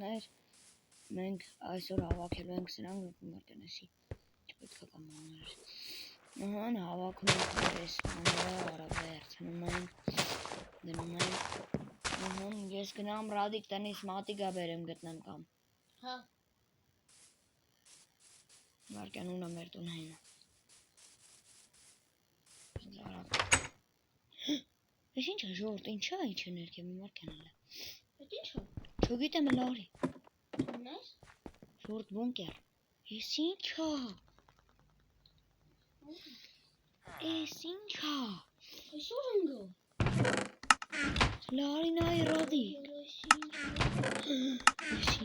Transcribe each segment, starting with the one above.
ժողովուրդներ, մենք այսօր հավաքելու ենք սրանք մարտենեսի չպետք է կամ աներ ահան հավաքում ենք այս աները արաբերցնում ենք դնում ենք ահան ես գնամ Ռադիկ տնից մատիգա բերեմ գտնեմ կամ հա Վարկանունը մեր տուն հենը Ես ինչ է ժողովուրդ ինչա ինչ է ներքև մի մարկանել է Այդ ինչ է չգիտեմ լարի ունես ժողովուրդ բունկեր ես ինչա ես ինչա այսօր են գա լարի նայ Ռադիկ ես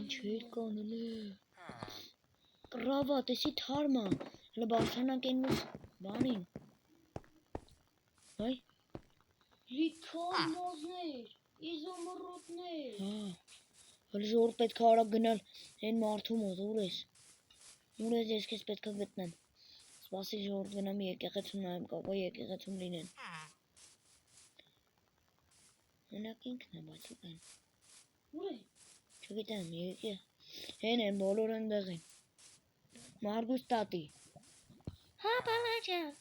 ինչ է կանել է Կռավա տեսի թարմա հələ բարձրանանք այն մյուս բանին այ լիքան մազներ իզոմռոտներ հա հələ ժողովուրդ պետք է արագ գնալ այն մարդու մոտ ուր ես ես քեզ պետք է գտնեմ սպասի ժողովուրդ գնամ եկեղեցում նայեմ կապա եկեղեցում լինեն մենակ ինքն է բայց ուր են ուր է չգիտեմ եկե հեն են բոլորը այնտեղ են Մարգուս տատի հա բալաջան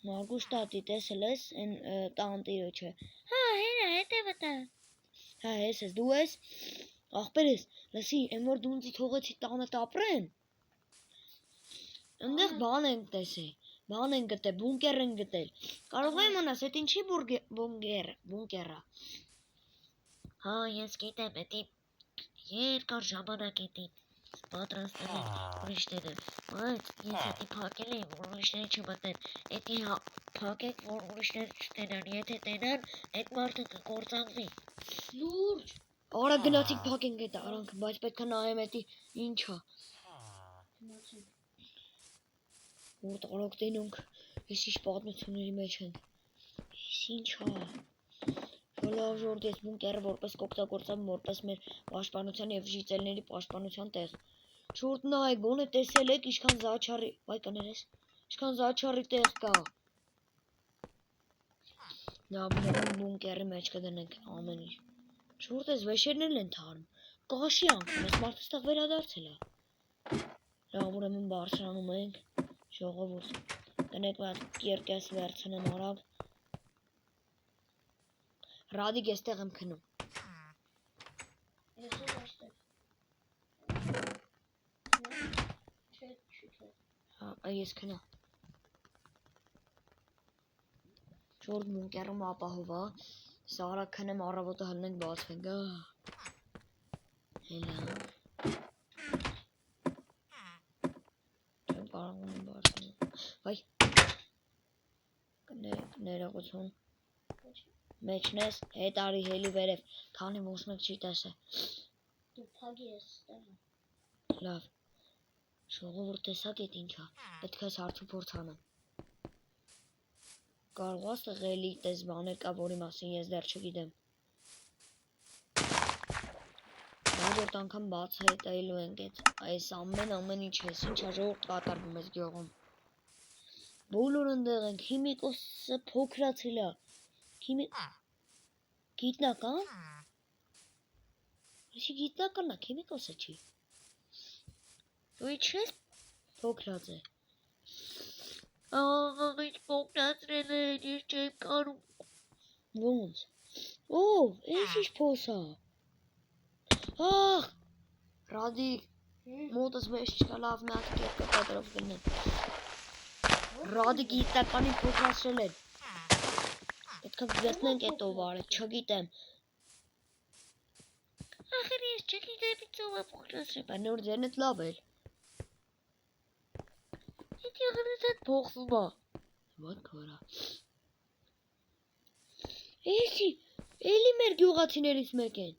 Մարգուս տատի տեսել ես այն տանտիրոջը հա հենա հետևը տա հա ես դու ես ախպեր ես լսի այն որ դու ինձ թողեցի տանը ապրեմ այնտեղ բան ենք տեսել բան են գտել բունկեր են գտել կարող եմ իմանաս այդ ինչի բունկերա հա ես գիտեմ էդի երկար ժամանակ էդի պատրաստել են ուրիշները բայց ես էդի փակել եմ որ ուրիշները չմտնեն էդի փակեք որ ուրիշները չտենան եթե տենան այդ մարդը կկործանվի լուրջ Արա գնացիք փակենք այդ արանքը բայց պետք է նայեմ էդի ինչա որ տարոք տենոնք ես ինչ պատմությունների մեջ են ես ինչա Լավ ժողովուրդ ես բունկերը որպես կօգտագործեմ որպես մեր պաշտպանության եւ ժիծելների պաշտպանության տեղ Շուրջ նայ գոնե տեսել եք ինչքան զաչարի վայ կներես ինչքան զաչարի տեղ կա Նա բունկերի մեջ կդնենք ամեն ինչ Շուրջ ես վեշերն են թարմ կաշի անգամ այս մարդը ստեղ վերադարձել է Լավ ուրեմն բարձրանում ենք ժողովուրդ կնեք մատ երկես վերցնեմ արագ Ռադիկ էստեղ եմ քնում ես էլ այստեղ Հա ես քնա Ժորդ բունկերում ապահովա Սա արագ քնեմ առավոտը հլնենք բացվենք Հելա Չեմ կարող ունեմ բարձրանում Վայ Ներողություն Մեջն ես հետ արի հելի վերև քանի ոչ մեկ չի տեսե դու փագի ես ստեղ Լավ Ժողովուրդ տեսակ էդ ինչա պետք է հարցու փորձ անեմ Կարող ես տղելի տես բաներ կա որի մասին ես դեռ չգիտեմ Հաջորդ անգամ բաց հետայելու ենք այս ամեն ինչ ես ինչա ժողովուրդ կատարվում ես գյուղում Բոլոր ընդեղ ենք քիմիկոսը փոքրացել է Գիտնական Εσύ գիտնական է քիմիկոսը չի Դու չես փոքրած է ինչ փոքրացրել է ես չեմ կարում Ոնց Էս ինչ փոսա Ահ Ռադիկ մոտս մեջ չկա լավ մի հատ կերպ կադրով գնեմ Ռադիկ գիտականի փոքրացրել են Պետք է գտնենք այդ ովարը չգիտեմ ախր ես չգիտեմ ինչ ով է փոքրացրել Բայց նոր ձերն էդ լավ էր Այդ եղերից այդ փոխվում է Ո՞տ կորա Էսի էլի մեր գյուղացիներից մեկ են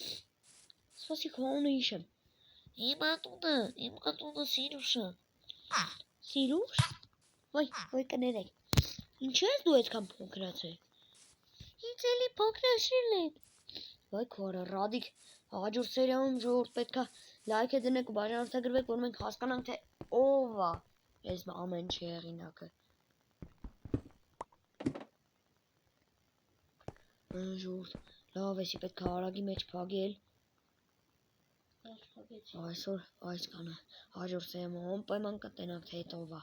Սպասի քոնը իշեմ Իմ ատունը Սիրուշը Սիրուշ Վայ կներեք Ինչ ես դու այդքան փոքրացել Ինձ էլի փոքրացրել են Վայ քորա Ռադիկ հաջորդ սերիայում ժողովուրդ պետքա լայք դնեք ու բաժանորդագրվեք որ մենք հասկանանք թե ով է այս ամեն ինչի հեղինակը ժողովուրդ Լավ, էսի պետք է արագի մեջ փագել։ Ես փակեցի։ Այսօր այս կանը հաջորդ սեյմը անպայման կտենանք թե հետո ով է։